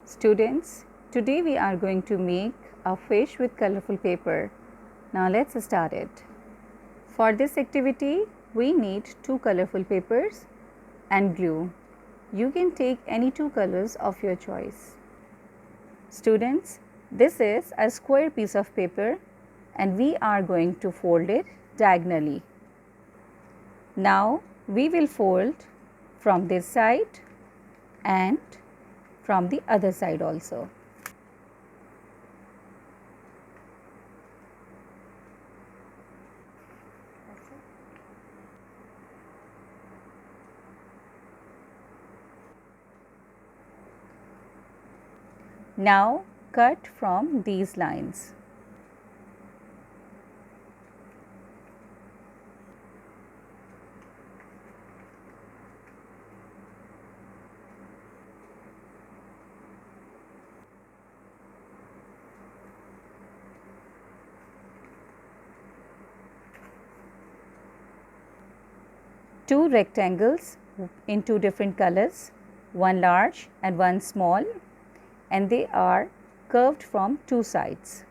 Students, today we are going to make a fish with colorful paper. Now let's start it. For this activity, we need two colorful papers and glue. You can take any two colors of your choice. Students, this is a square piece of paper and we are going to fold it diagonally. Now we will fold from this side and from the other side also. Now cut from these lines. Two rectangles in two different colors, one large and one small, and they are curved from two sides.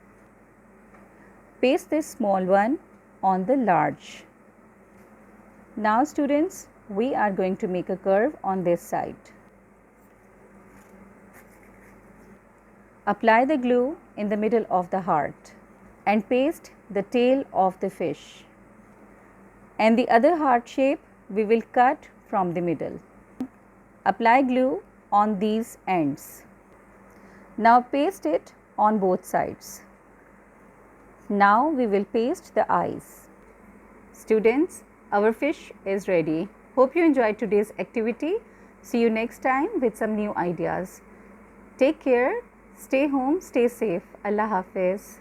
Paste this small one on the large. Now students, we are going to make a curve on this side. Apply the glue in the middle of the heart and paste the tail of the fish. And the other heart shape we will cut from the middle. Apply glue on these ends. Now paste it on both sides. Now we will paste the eyes. Students, our fish is ready. Hope you enjoyed today's activity. See you next time with some new ideas. Take care, stay home, stay safe. Allah Hafiz.